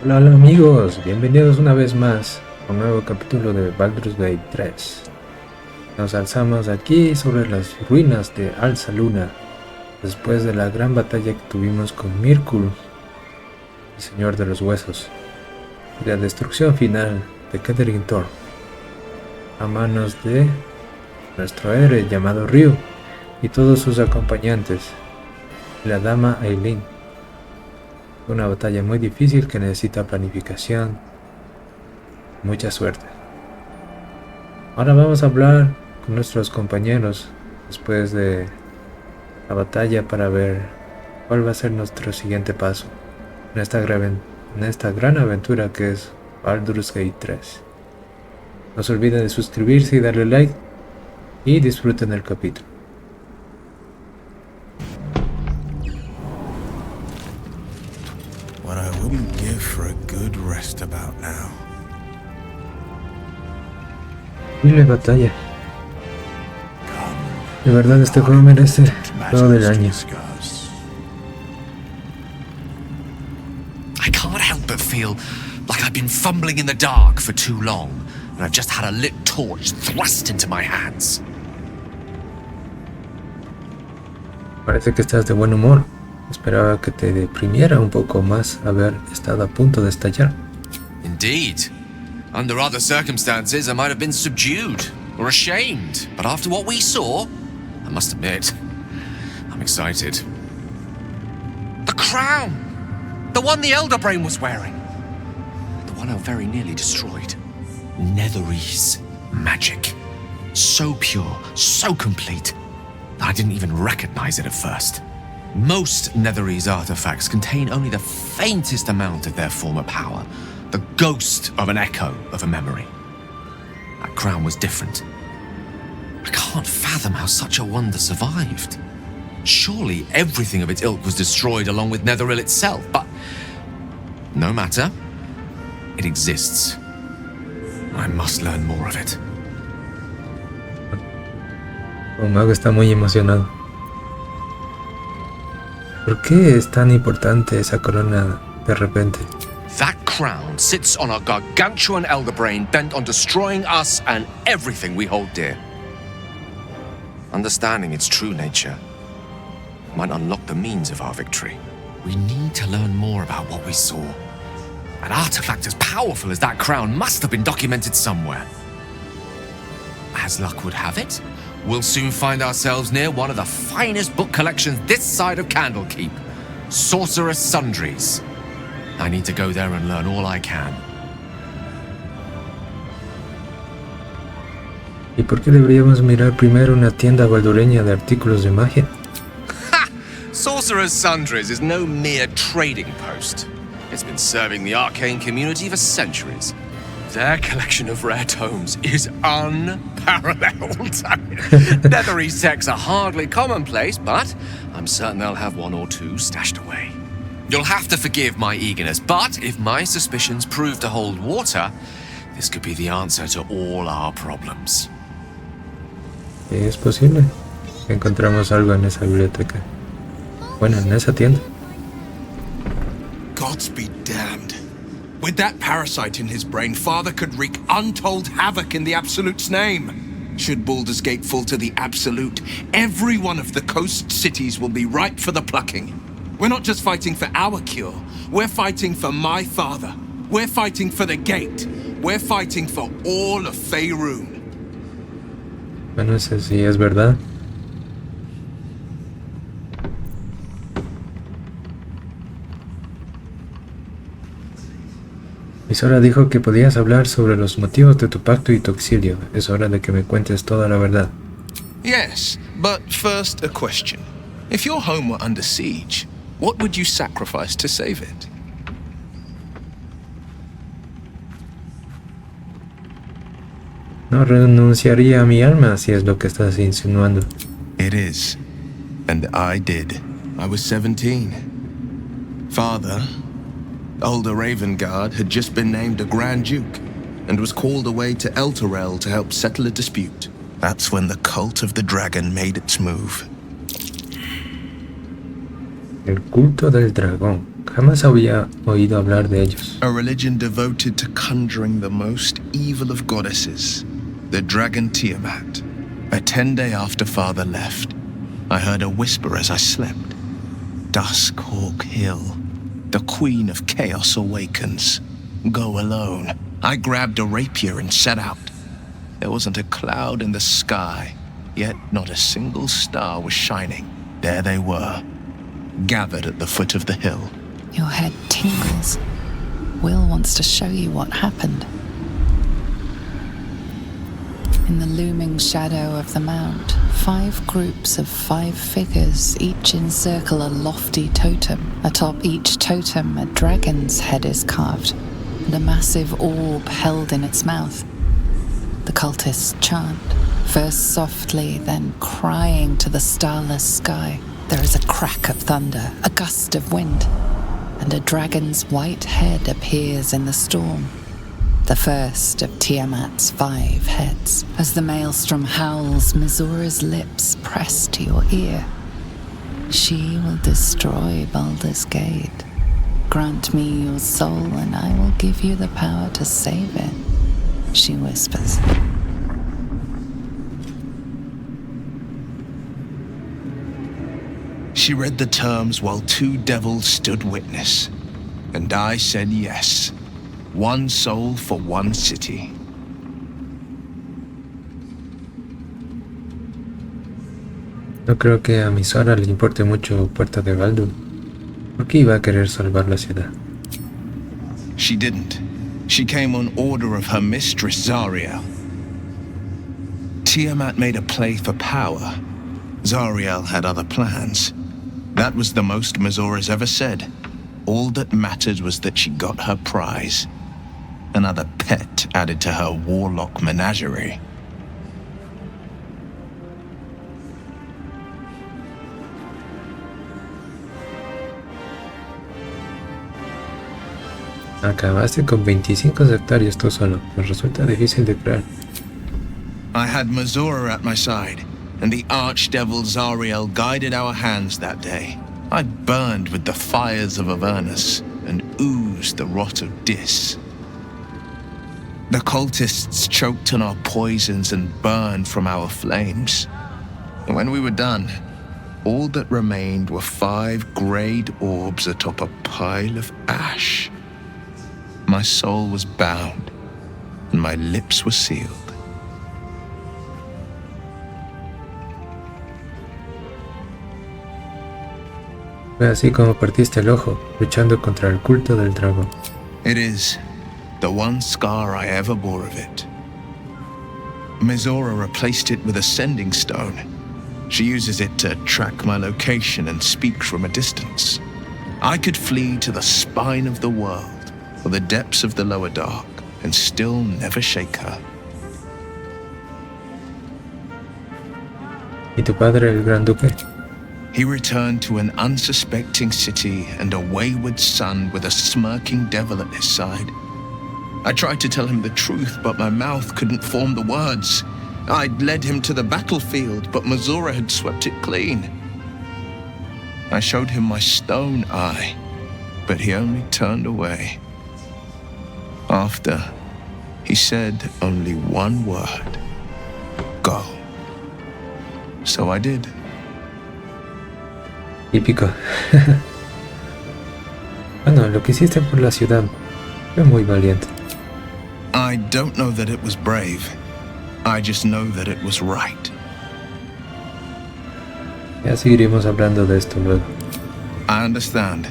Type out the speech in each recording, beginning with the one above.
Hola, hola amigos, bienvenidos una vez más a un nuevo capítulo de Baldur's Gate 3. Nos alzamos aquí sobre las ruinas de Alza Luna, después de la gran batalla que tuvimos con Myrkul, el señor de los huesos, y la destrucción final de KETHERIC THORM, a manos de nuestro héroe llamado Ryu y todos sus acompañantes, la Dama Aylin. Una batalla muy difícil que necesita planificación, mucha suerte. Ahora vamos a hablar con nuestros compañeros después de la batalla para ver cuál va a ser nuestro siguiente paso en esta gran aventura que es Baldur's Gate 3. No se olviden de suscribirse y darle like y disfruten el capítulo. What I wouldn't give for a good rest about now. Y la batalla. De verdad este juego merece todo del año. I can't help but feel like I've been fumbling in the dark for too long, and I've just had a lit torch thrust into my hands. Parece que estás de buen humor. Esperaba que te deprimiera un poco más haber estado a punto de estallar. Indeed. Under other circumstances, I might have been subdued or ashamed, but after what we saw, I must admit, I'm excited. The crown! The one the Elder Brain was wearing. The one I very nearly destroyed. Netherese magic. So pure, so complete, that I didn't even recognize it at first. Most Netherese artifacts contain only the faintest amount of their former power, the ghost of an echo of a memory. That crown was different. I can't fathom how such a wonder survived. Surely everything of its ilk was destroyed along with Netheril itself, but no matter. It exists. I must learn more of it. Un mago está muy emocionado. ¿Por qué es tan importante esa corona de repente? That crown sits on a gargantuan elder brain bent on destroying us and everything we hold dear. Understanding its true nature might unlock the means of our victory. We need to learn more about what we saw. An artifact as powerful as that crown must have been documented somewhere. As luck would have it, we'll soon find ourselves near one of the finest book collections this side of Candlekeep, Sorcerer's Sundries. I need to go there and learn all I can. ¿Y por qué deberíamos mirar primero una tienda baldureña de artículos de magia? Ha! Sorcerer's Sundries is no mere trading post. It's been serving the arcane community for centuries. Their collection of rare tomes is unparalleled. Netherese texts are hardly commonplace, but I'm certain they'll have one or two stashed away. You'll have to forgive my eagerness, but if my suspicions prove to hold water, this could be the answer to all our problems. Es posible que encontramos algo en esa biblioteca. Bueno, en esa tienda. Gods be damned. With that parasite in his brain, Father could wreak untold havoc in the Absolute's name. Should Baldur's Gate fall to the Absolute, every one of the coast cities will be ripe for the plucking. We're not just fighting for our cure, we're fighting for my father. We're fighting for the gate. We're fighting for all of Faerun. Bueno, eso sí es verdad. Isora dijo que podías hablar sobre los motivos de tu pacto y tu exilio. Es hora de que me cuentes toda la verdad. Yes, but first a question. If your home were under siege, what would you sacrifice to save it? No renunciaría a mi alma si es lo que estás insinuando. It is. And I did. I was 17. Father, older Ravengard, had just been named a Grand Duke and was called away to Elturel to help settle a dispute. That's when the cult of the dragon made its move. El culto del dragón. Jamás había oído hablar de ellos. A religion devoted to conjuring the most evil of goddesses, the dragon Tiamat. A 10-day after Father left, I heard a whisper as I slept. Duskhawk Hill. The Queen of Chaos awakens. Go alone. I grabbed a rapier and set out. There wasn't a cloud in the sky, yet not a single star was shining. There they were, gathered at the foot of the hill. Your head tingles. Will wants to show you what happened. In the looming shadow of the mount, 5 groups of 5 figures each encircle a lofty totem. Atop each totem, a dragon's head is carved, and a massive orb held in its mouth. The cultists chant, first softly, then crying to the starless sky. There is a crack of thunder, a gust of wind, and a dragon's white head appears in the storm. The first of Tiamat's 5 heads. As the maelstrom howls, Mizura's lips press to your ear. She will destroy Baldur's Gate. Grant me your soul and I will give you the power to save it, she whispers. She read the terms while 2 devils stood witness, and I said yes. 1 soul for 1 city. No creo que a Mizora le importe mucho Puerta de Baldur. ¿Por qué iba a querer salvar la ciudad? She didn't. She came on order of her mistress, Zariel. Tiamat made a play for power. Zariel had other plans. That was the most Mizora's ever said. All that mattered was that she got her prize. Another pet added to her warlock menagerie. Acabaste con 25 hectáreas tú solo. Me resulta difícil de creer. I had Mizora at my side, and the archdevil Zariel guided our hands that day. I burned with the fires of Avernus and oozed the rot of Dis. The cultists choked on our poisons and burned from our flames. And when we were done, all that remained were 5 greyed orbs atop a pile of ash. My soul was bound, and my lips were sealed. Fue así como partiste el ojo, luchando contra el culto del dragón. It is the one scar I ever bore of it. Mizora replaced it with a sending stone. She uses it to track my location and speak from a distance. I could flee to the spine of the world, or the depths of the lower dark, and still never shake her. ¿Y tu padre, el gran duque? He returned to an unsuspecting city and a wayward son with a smirking devil at his side. I tried to tell him the truth, but my mouth couldn't form the words. I'd led him to the battlefield, but Mizora had swept it clean. I showed him my stone eye, but he only turned away. After, he said only one word: go. So I did. Típico. Bueno, lo que hiciste por la ciudad fue muy valiente. I don't know that it was brave. I just know that it was right. Ya seguiremos hablando de esto luego. I understand.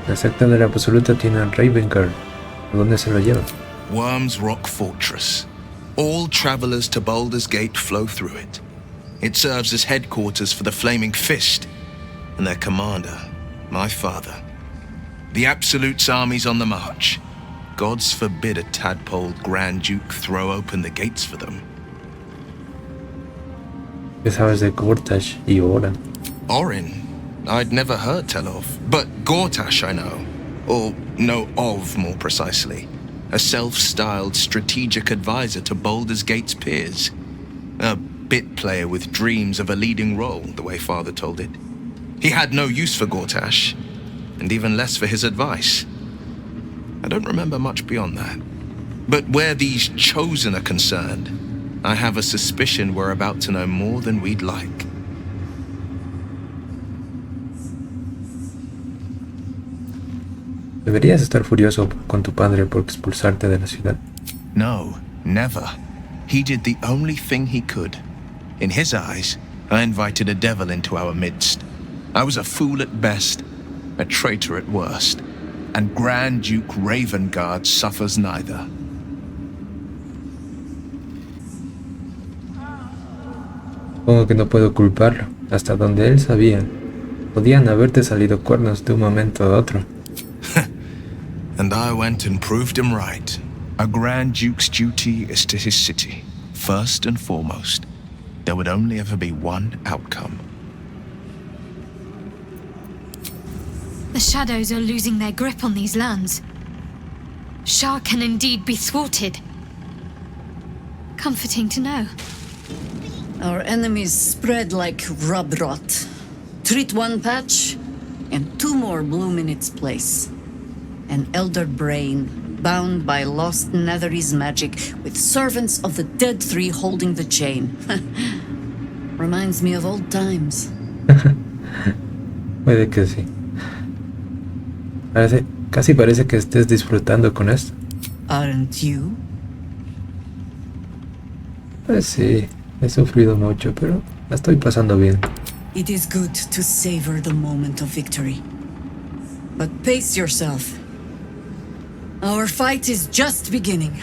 La secta del absoluto tiene a Ravengard. ¿A dónde se lo lleva? Worm's Rock Fortress. All travelers to Baldur's Gate flow through it. It serves as headquarters for the Flaming Fist and their commander, my father. The Absolute's army's on the march. Gods forbid a tadpoled Grand Duke throw open the gates for them. ¿Qué sabes de Gortash y Oran? Orin, I'd never heard tell of, but Gortash I know. Or know of, more precisely. a self-styled strategic advisor to Baldur's Gate's peers. A bit player with dreams of a leading role, the way Father told it. He had no use for Gortash, and even less for his advice. I don't remember much beyond that. But where these chosen are concerned, I have a suspicion we're about to know more than we'd like. Deberías estar furioso con tu padre por expulsarte de la ciudad. No, never. He did the only thing he could. In his eyes, I invited a devil into our midst. I was a fool at best, a traitor at worst, and Grand Duke Ravengard suffers neither. Supongo que no puedo culparlo. Hasta donde él sabía, podían haberte salido cuernos de un momento a otro. And I went and proved him right. A Grand Duke's duty is to his city, first and foremost. There would only ever be one outcome. The shadows are losing their grip on these lands. Shah can indeed be thwarted. Comforting to know. Our enemies spread like rub rot. Treat one patch, and two more bloom in its place. An elder brain, bound by lost Netherese magic, with servants of the Dead Three holding the chain. Reminds me of old times. Puede que sí. Casi parece que estés disfrutando con esto. Aren't you? Pues sí, he sufrido mucho, pero la estoy pasando bien. It is good to savor the moment of victory. But pace yourself. Our fight is just beginning.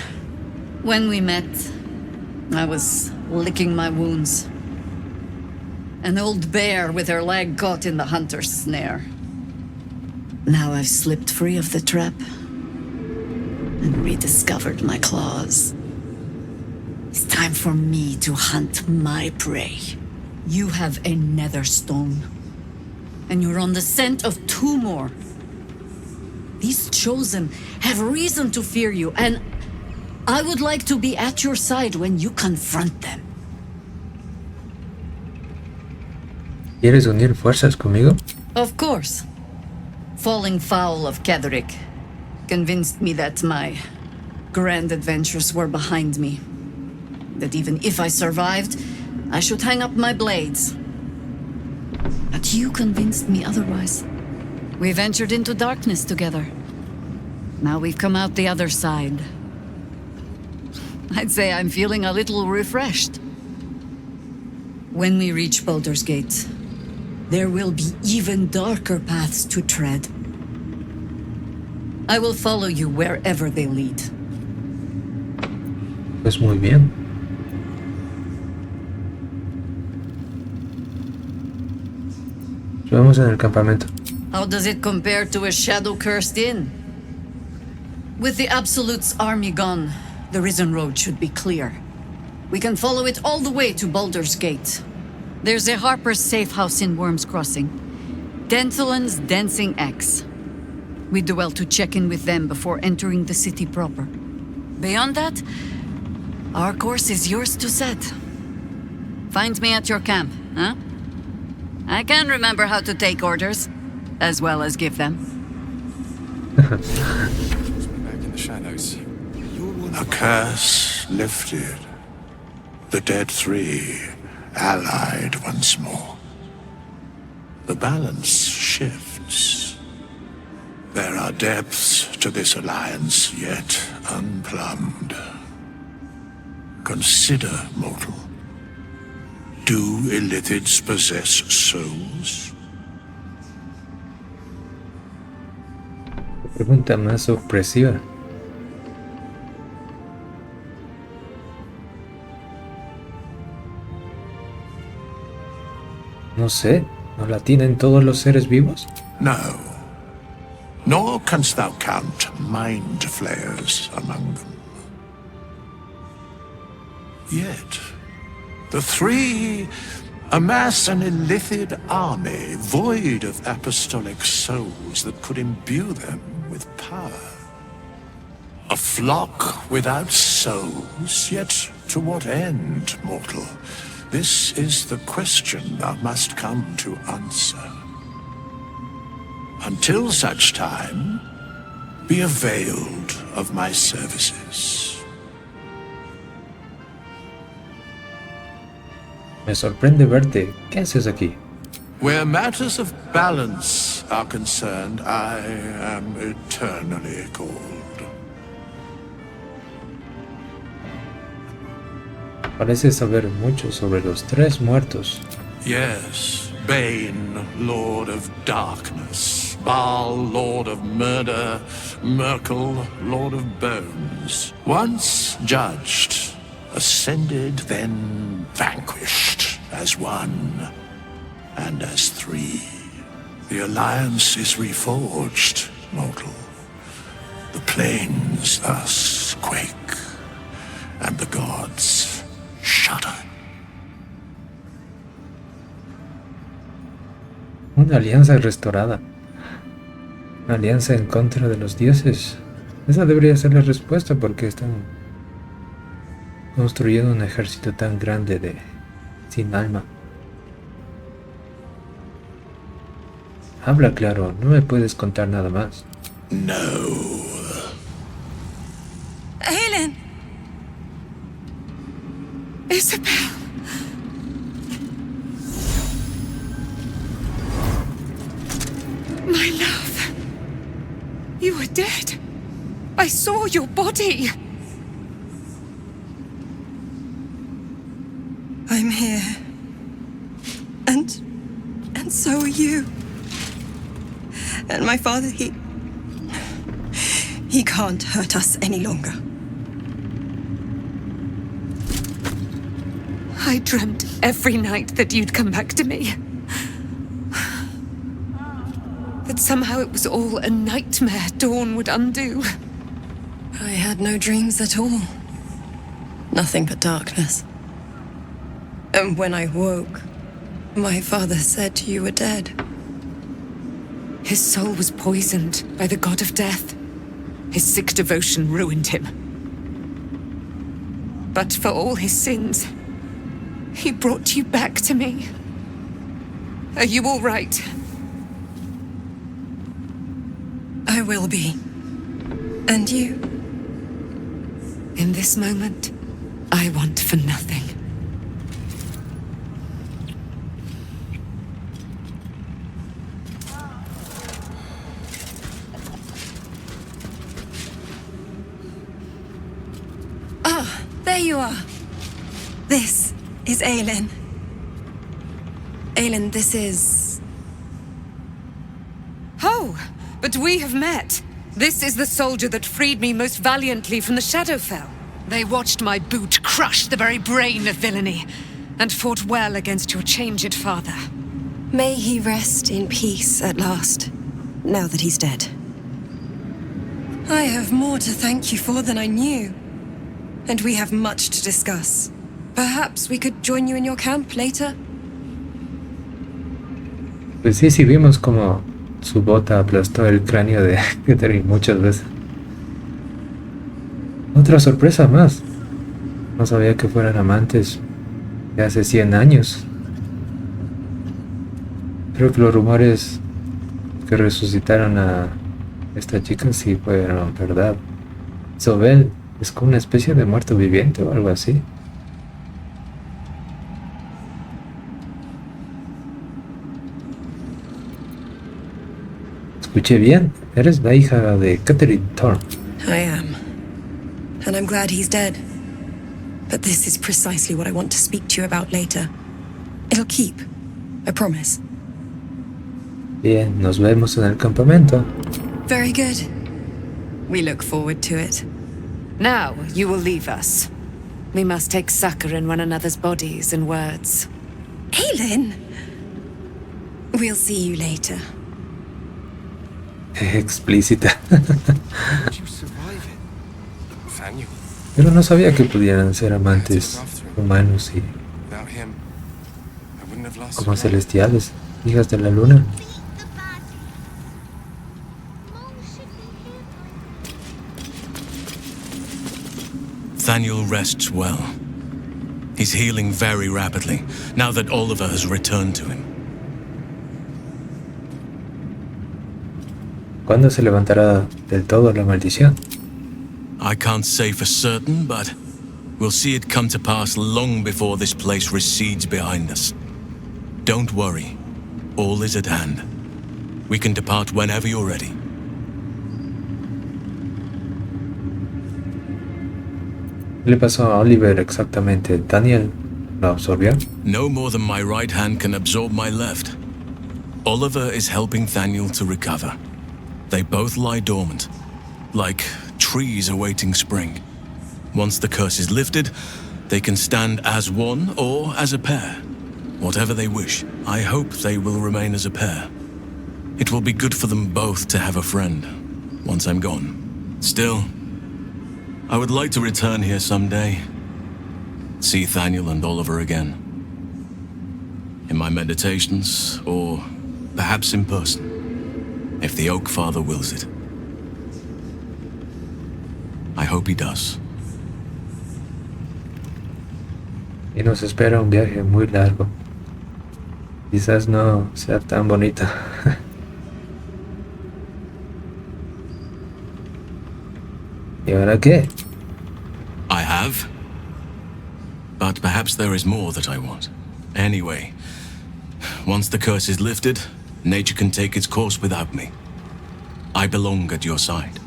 When we met, I was licking my wounds. An old bear with her leg caught in the hunter's snare. Now I've slipped free of the trap and rediscovered my claws. It's time for me to hunt my prey. You have a nether stone, and you're on the scent of two more. These chosen have reason to fear you, and I would like to be at your side when you confront them. ¿Quieres unir fuerzas conmigo? Of course. Falling foul of KETHERIC convinced me that my grand adventures were behind me. That even if I survived, I should hang up my blades. But you convinced me otherwise. We ventured into darkness together. Now we've come out the other side. I'd say I'm feeling a little refreshed. When we reach Baldur's Gate, there will be even darker paths to tread. I will follow you wherever they lead. Pues muy bien. Vamos en el campamento. How does it compare to a shadow-cursed inn? With the Absolute's army gone, the Risen Road should be clear. We can follow it all the way to Baldur's Gate. There's a Harper's safe house in Worm's Crossing. Denthelan's Dancing X. We do well to check in with them before entering the city proper. Beyond that, our course is yours to set. Find me at your camp, huh? I can remember how to take orders, as well as give them. Back in the shadows. A curse lifted. The Dead Three allied once more. The balance shifts. There are depths to this alliance yet unplumbed. Consider, mortal. Do Illithids possess souls? Pregunta más sorpresiva. No sé, ¿no la tienen todos los seres vivos? No. Nor canst thou count mind flayers among them. Yet, the three amass an Illithid army void of apostolic souls that could imbue them with power. A flock without souls, yet to what end, mortal? This is the question thou must come to answer. Until such time, be availed of my services. Me sorprende verte. ¿Qué haces aquí? Where matters of balance are concerned, I am eternally cold. Pareces saber mucho sobre los tres muertos. Yes, Bane, Lord of Darkness, Baal, Lord of Murder, Myrkul, Lord of Bones. Once judged, ascended, then vanquished as one and as three. The alliance is reforged, mortal. The plains thus quake, and the gods shudder. Una alianza restaurada. Una alianza en contra de los dioses. Esa debería ser la respuesta, porque están construyendo un ejército tan grande de sin alma. Habla claro, no me puedes contar nada más. No. Aylin! Isobel! My love! You were dead. I saw your body. I'm here. And so are you. And my father, he can't hurt us any longer. I dreamt every night that you'd come back to me. That somehow it was all a nightmare Dawn would undo. I had no dreams at all. Nothing but darkness. And when I woke, my father said you were dead. His soul was poisoned by the god of death. His sick devotion ruined him. But for all his sins, he brought you back to me. Are you all right? I will be. And you? In this moment, I want for nothing. There you are. This is Aylin. Aylin, this is... Oh, but we have met. This is the soldier that freed me most valiantly from the Shadowfell. They watched my boot crush the very brain of villainy, and fought well against your changed father. May he rest in peace at last, now that he's dead. I have more to thank you for than I knew. And we have much to discuss. Perhaps we could join you in your camp later? Pues sí, vimos como su bota aplastó el cráneo de KETHERIC muchas veces. Otra sorpresa más. No sabía que fueran amantes de hace 100 años. Creo que los rumores que resucitaron a esta chica sí fueron verdad. Isobel es como una especie de muerto viviente o algo así. Escuché bien, eres la hija de KETHERIC THORM. I am. And I'm glad he's dead. But this is precisely what I want to speak to you about later. It'll keep. I promise. Bien, nos vemos en el campamento. Very good. We look forward to it. Now, you will leave us. We must take succor in one another's bodies and words. Aylin! We'll see you later. Explícita. Pero no sabía que pudieran ser amantes humanos y como celestiales, hijas de la luna. Thaniel rests well. He's healing very rapidly, now that Oliver has returned to him. ¿Cuándo se levantará del todo la maldición? I can't say for certain, but we'll see it come to pass long before this place recedes behind us. Don't worry. All is at hand. We can depart whenever you're ready. ¿Qué le pasó a Oliver exactamente? ¿Daniel lo absorbió? No more than my right hand can absorb my left. Oliver is helping Thaniel to recover. They both lie dormant, like trees awaiting spring. Once the curse is lifted, they can stand as one or as a pair. Whatever they wish, I hope they will remain as a pair. It will be good for them both to have a friend, once I'm gone. Still, I would like to return here someday. See Thaniel and Oliver again. In my meditations, or perhaps in person, if the Oak Father wills it. I hope he does. Y nos espera un viaje muy largo. Quizás no sea tan bonito. ¿Y ahora qué? I have. But perhaps there is more that I want. Anyway, once the curse is lifted, nature can take its course without me. I belong at your side.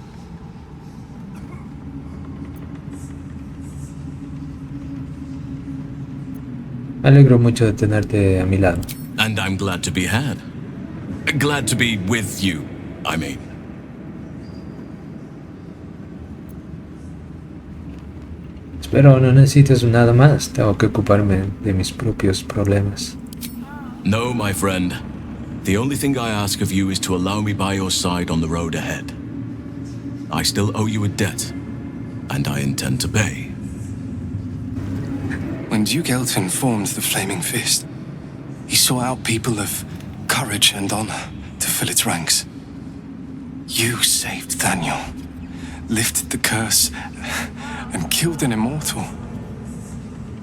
Me alegro mucho de tenerte a mi lado. And I'm glad to be had. Glad to be with you, I mean. Espero no necesites nada más. Tengo que ocuparme de mis propios problemas. No, my friend. The only thing I ask of you is to allow me by your side on the road ahead. I still owe you a debt, and I intend to pay. When Duke Elton formed the Flaming Fist, he sought out people of courage and honor to fill its ranks. You saved Thaniel, lifted the curse, and killed an immortal.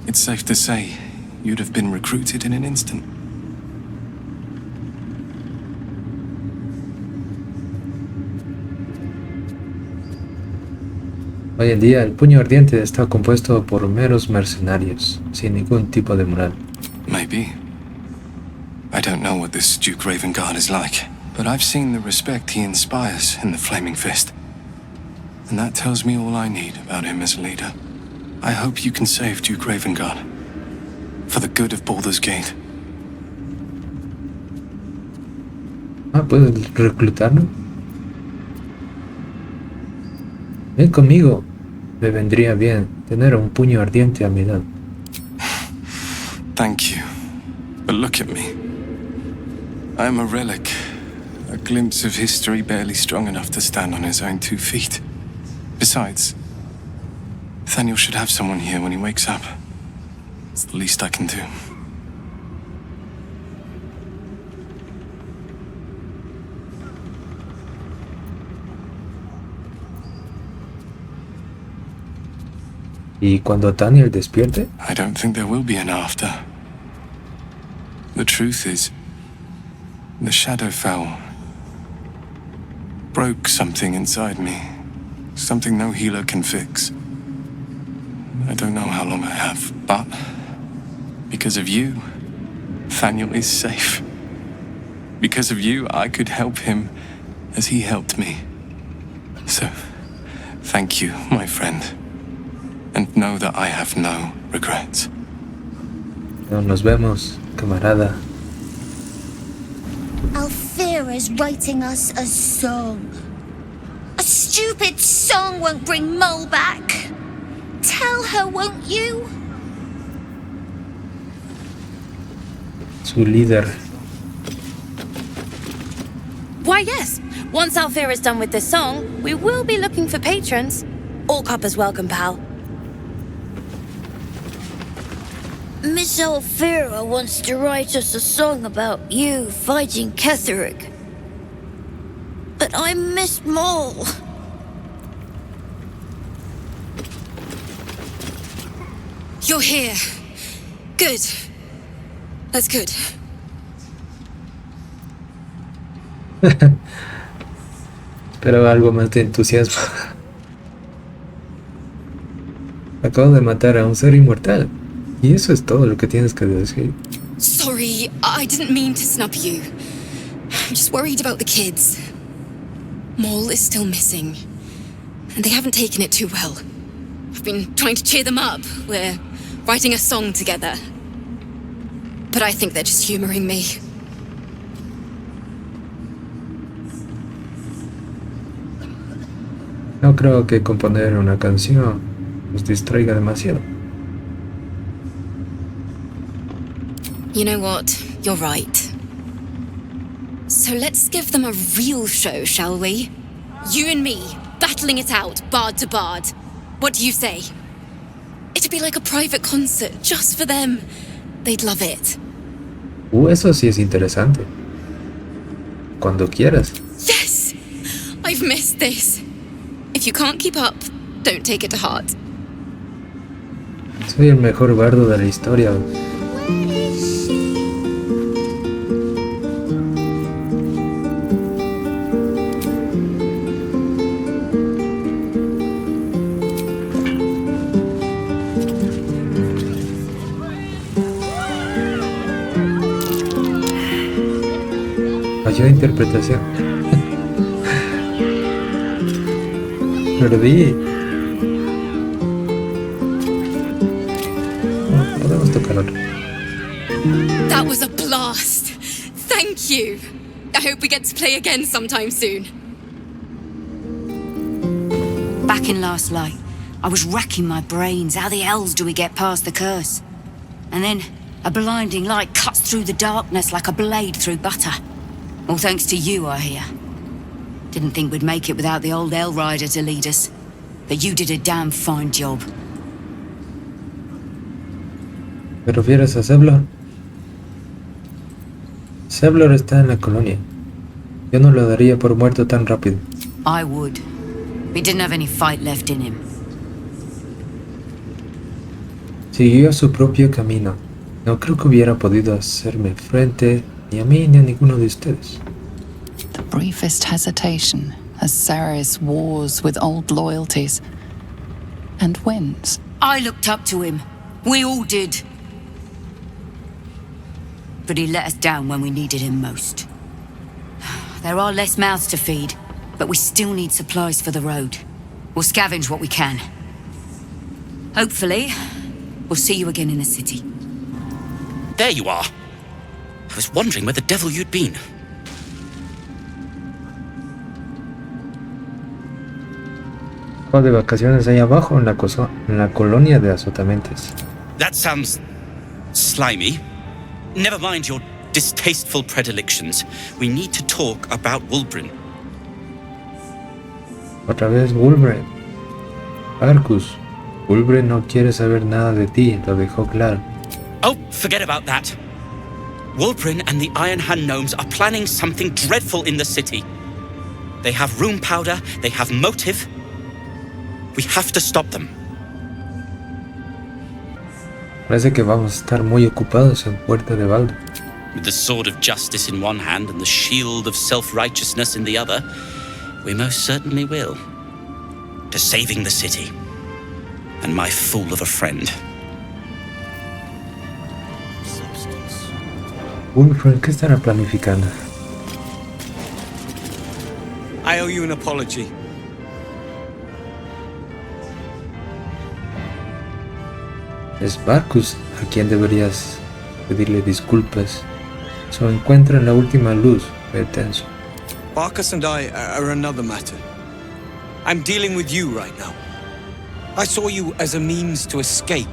It's safe to say you'd have been recruited in an instant. Hoy en día, el puño ardiente está compuesto por meros mercenarios, sin ningún tipo de moral. Maybe. I don't know what this Duke Ravengard is like, but I've seen the respect he inspires in the Flaming Fist. And that tells me all I need about him as a leader. I hope you can save Duke Ravengard, for the good of Baldur's Gate. ¿Puedes reclutarlo? Ven conmigo. Me vendría bien tener un puño ardiente a mi lado. Thank you. But look at me. I'm a relic. A glimpse of history barely strong enough to stand on his own 2 feet. Besides, Thaniel should have someone here when he wakes up. It's the least I can do. ¿Y cuando Daniel despierte? I don't think there will be an after. The truth is, the Shadowfell broke something inside me. Something no healer can fix. I don't know how long I have, but because of you, Thaniel is safe. Because of you, I could help him as he helped me. So, thank you, my friend. And know that I have no regrets. Nos vemos, camarada. Althera's writing us a song. A stupid song won't bring Mole back. Tell her, won't you? Su líder. Why, yes. Once Althera's done with this song, we will be looking for patrons. All coppers welcome, pal. Miss Althera wants to write us a song about you fighting KETHERIC. But I miss Mole. You're here. Good. That's good. Esperaba algo más de entusiasmo. Acabo de matar a un ser inmortal. Y eso es todo lo que tienes que decir. Sorry, I didn't mean to snub you. I'm just worried about the kids. Maul is still missing, and they haven't taken it too well. I've been trying to cheer them up. We're writing a song together. But I think they're just humoring me. No creo que componer una canción nos distraiga demasiado. You know what? You're right. So let's give them a real show, shall we? You and me, battling it out, bard to bard. What do you say? It'd be like a private concert, just for them. They'd love it. Eso sí es interesante. Cuando quieras. Yes! I've missed this. If you can't keep up, don't take it to heart. Soy el mejor bardo de la historia. Falló de interpretación. Perdí. No, podemos tocar otro. That was a blast. Thank you. I hope we get to play again sometime soon. Back in Last Light, I was racking my brains. How the hells do we get past the curse? And then a blinding light cuts through the darkness like a blade through butter. All thanks to you, I hear. Didn't think we'd make it without the old Hell Rider to lead us. But you did a damn fine job. ¿Te refieres a Seblor? Seblor está en la colonia. Yo no lo daría por muerto tan rápido. I would. He didn't have any fight left in him. Siguió su propio camino. No creo que hubiera podido hacerme frente ni a mí ni a ninguno de ustedes. The briefest hesitation as Ceres wars with old loyalties and wins. I looked up to him. We all did. But he let us down when we needed him most. There are less mouths to feed, but we still need supplies for the road. We'll scavenge what we can. Hopefully, we'll see you again in the city. There you are. I was wondering where the devil you'd been. De vacaciones ahí abajo en la colonia de Azotamentes. That sounds slimy. Never mind your distasteful predilections. We need to talk about Wulbren. Otra vez Wulbren. Arcus, Wulbren no quiere saber nada de ti, lo dejó claro. Oh, forget about that. Wulbren and the Iron Hand Gnomes are planning something dreadful in the city. They have room powder, they have motive. We have to stop them. Parece que vamos a estar muy ocupados en Puerta de Baldur. With the sword of justice in one hand and the shield of self-righteousness in the other, we most certainly will. To saving the city. And my fool of a friend. Wulfren, ¿qué estará planificando? I owe you an apology. Es Barcus a quien deberías pedirle disculpas. Su encuentro en la última luz fue tenso. Barcus and I are another matter. I'm dealing with you right now. I saw you as a means to escape,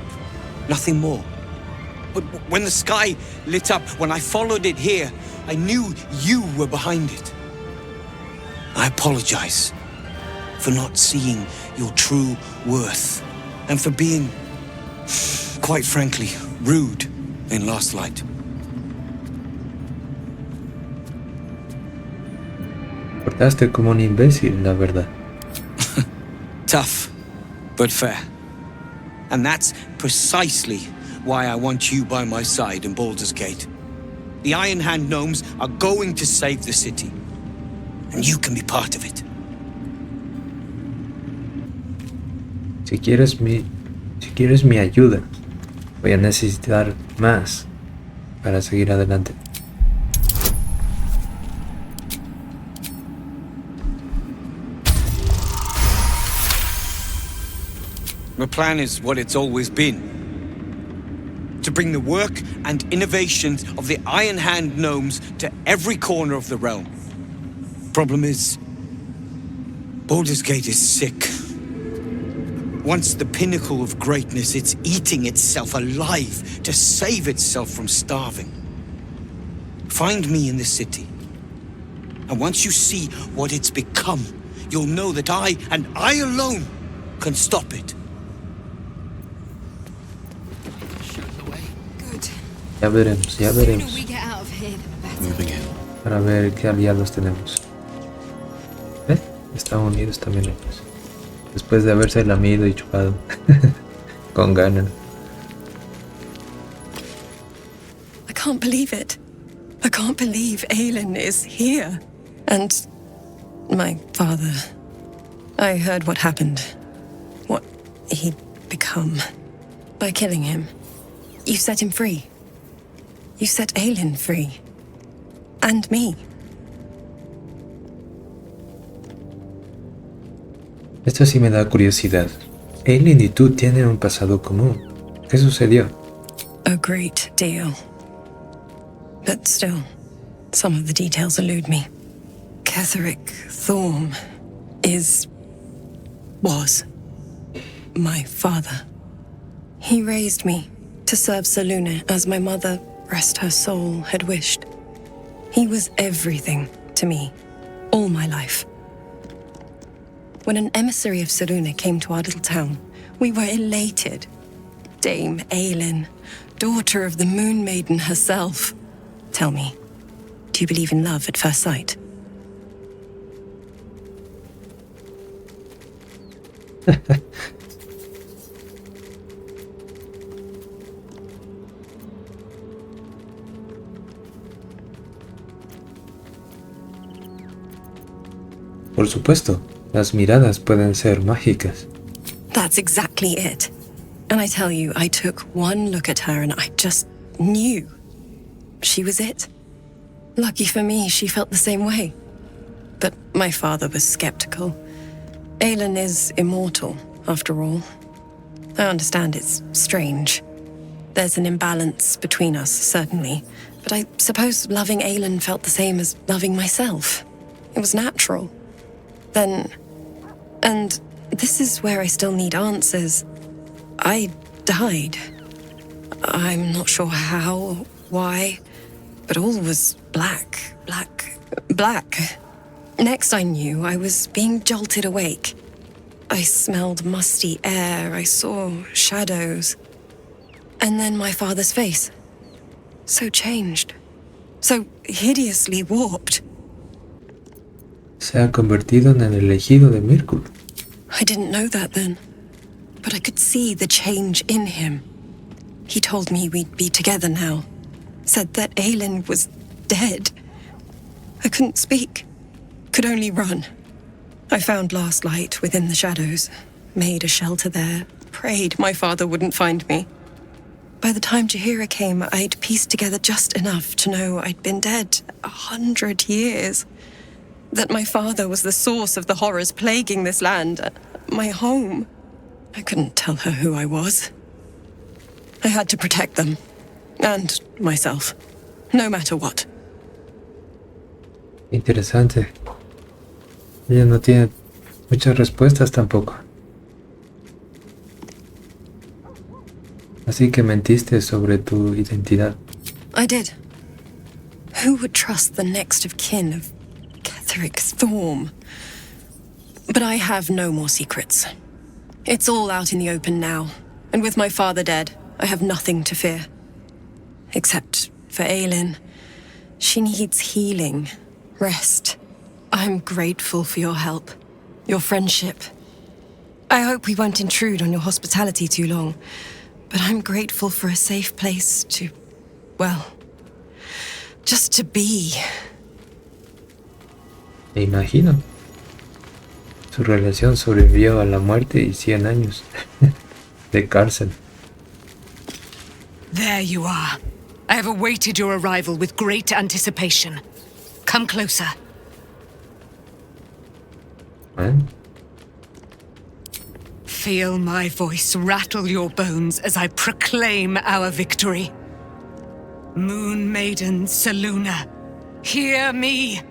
nothing more. But when the sky lit up, when I followed it here, I knew you were behind it. I apologize for not seeing your true worth and for being, quite frankly, rude in Last Light. Portaste como un imbécil, la verdad. Tough, but fair. And that's precisely why I want you by my side in Baldur's Gate. The Iron Hand gnomes are going to save the city, and you can be part of it. Si quieres mi ayuda, voy a necesitar más para seguir adelante. The plan is what it's always been. To bring the work and innovations of the Iron Hand gnomes to every corner of the realm. Problem is, Baldur's Gate is sick. Once the pinnacle of greatness, it's eating itself alive to save itself from starving. Find me in the city. And once you see what it's become, you'll know that I, and I alone, can stop it. Ya veremos. Moving in. Para ver qué aliados tenemos. Estaban unidos también ellos. Después de haberse lamido y chupado. Con ganas. I can't believe it. I can't believe Aylin is here. And my father. I heard what happened. What he'd become. By killing him. You set him free. You set Aylin free. And me. Esto sí me da curiosidad. Aylin y tú tienen un pasado común. ¿Qué sucedió? A great deal. But still, some of the details elude me. KETHERIC THORM was my father. He raised me to serve Selûne as my mother, rest her soul, had wished. He was everything to me, all my life. When an emissary of Selûne came to our little town, we were elated. Dame Aylin, daughter of the Moon Maiden herself. Tell me, do you believe in love at first sight? Por supuesto, las miradas pueden ser mágicas. That's exactly it. And I tell you, I took one look at her and I just knew. She was it. Lucky for me, she felt the same way. But my father was skeptical. Aylin is immortal, after all. I understand it's strange. There's an imbalance between us, certainly. But I suppose loving Aylin felt the same as loving myself. It was natural. Then... and this is where I still need answers. I died. I'm not sure how, why, but all was black. Next I knew, I was being jolted awake. I smelled musty air, I saw shadows. And then my father's face. So changed. So hideously warped. Se ha convertido en el elegido de Myrkul. I didn't know that then, but I could see the change in him. He told me we'd be together now, said that Aylin was dead. I couldn't speak, could only run. I found last light within the shadows, made a shelter there, prayed my father wouldn't find me. By the time Jaheira came, I'd pieced together just enough to know I'd been dead 100 years. That my father was the source of the horrors plaguing this land, my home. I couldn't tell her who I was. I had to protect them, and myself, no matter what. Interesante. Ella no tiene muchas respuestas tampoco. Así que mentiste sobre tu identidad. I did. Who would trust the next of kin of KETHERIC THORM? But I have no more secrets. It's all out in the open now, and with my father dead, I have nothing to fear. Except for Aylin. She needs healing, rest. I'm grateful for your help, your friendship. I hope we won't intrude on your hospitality too long. But I'm grateful for a safe place to, well, just to be. Me imagino. Su relación sobrevivió a la muerte y 100 años de cárcel. There you are. I have awaited your arrival with great anticipation. Come closer. Feel my voice rattle your bones as I proclaim our victory. Moon Maiden Selûne, hear me.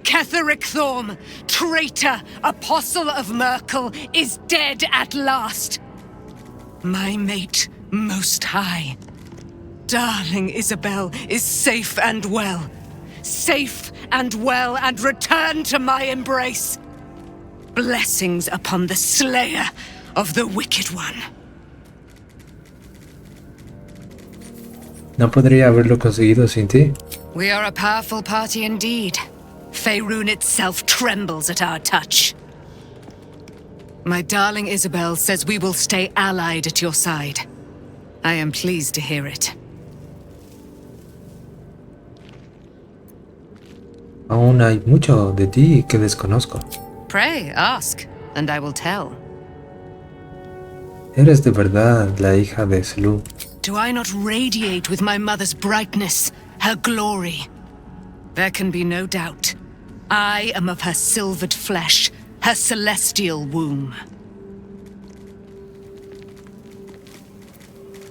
KETHERIC THORM, traitor, apostle of Myrkul, is dead at last. My mate, most high. Darling Isobel is safe and well. Safe and well, and returned to my embrace. Blessings upon the slayer of the wicked one. No podría haberlo conseguido sin ti. We are a powerful party indeed. Faerun itself trembles at our touch. My darling Isobel says we will stay allied at your side. I am pleased to hear it. Aún hay mucho de ti que desconozco. Pray, ask, and I will tell. Eres de verdad la hija de Selûne. Do I not radiate with my mother's brightness, her glory? There can be no doubt. I am of her silvered flesh, her celestial womb.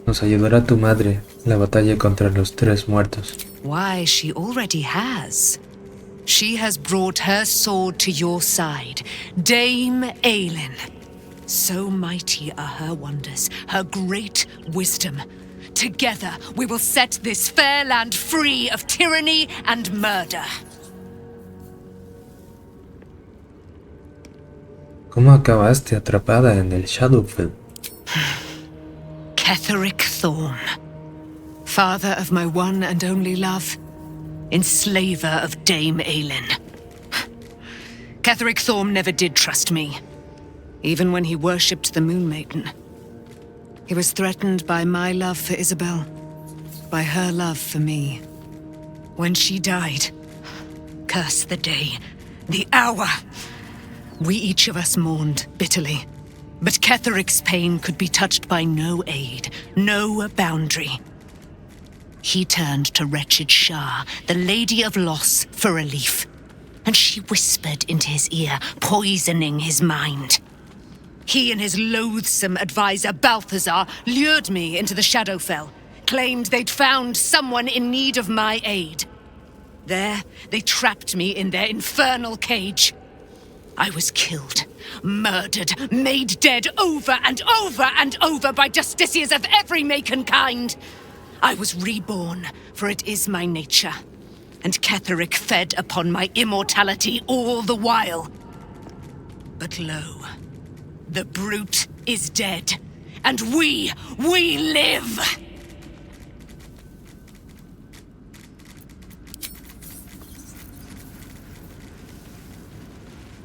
Nos ayudará tu madre en la batalla contra los tres muertos. Why, she already has. She has brought her sword to your side, Dame Aylin. So mighty are her wonders, her great wisdom. Together we will set this fair land free of tyranny and murder. ¿Cómo acabaste atrapada en el Shadowfell? KETHERIC THORM, father of my one and only love, enslaver of Dame Aylin. KETHERIC THORM never did trust me, even when he worshipped the Moon Maiden. He was threatened by my love for Isobel, by her love for me. When she died, curse the day, the hour, we each of us mourned bitterly. But KETHERIC's pain could be touched by no aid, no boundary. He turned to wretched Shar, the Lady of Loss, for relief. And she whispered into his ear, poisoning his mind. He and his loathsome advisor, Balthazar, lured me into the Shadowfell, claimed they'd found someone in need of my aid. There, they trapped me in their infernal cage. I was killed, murdered, made dead over and over and over by justiciars of every make and kind. I was reborn, for it is my nature. And KETHERIC fed upon my immortality all the while. But lo, the brute is dead, and we live!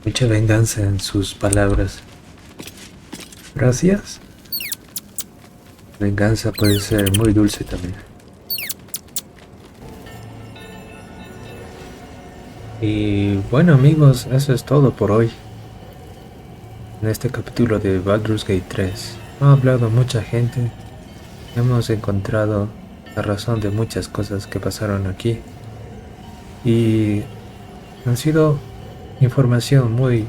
Mucha venganza en sus palabras. Gracias. Venganza puede ser muy dulce también. Y bueno amigos, eso es todo por hoy. En este capítulo de Baldur's Gate 3 ha hablado mucha gente. Hemos encontrado la razón de muchas cosas que pasaron aquí. Y han sido información muy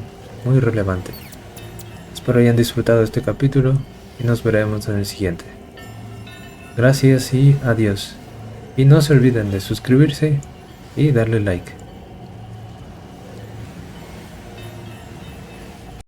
relevante. Espero hayan disfrutado este capítulo y nos veremos en el siguiente. Gracias y adiós. Y no se olviden de suscribirse y darle like.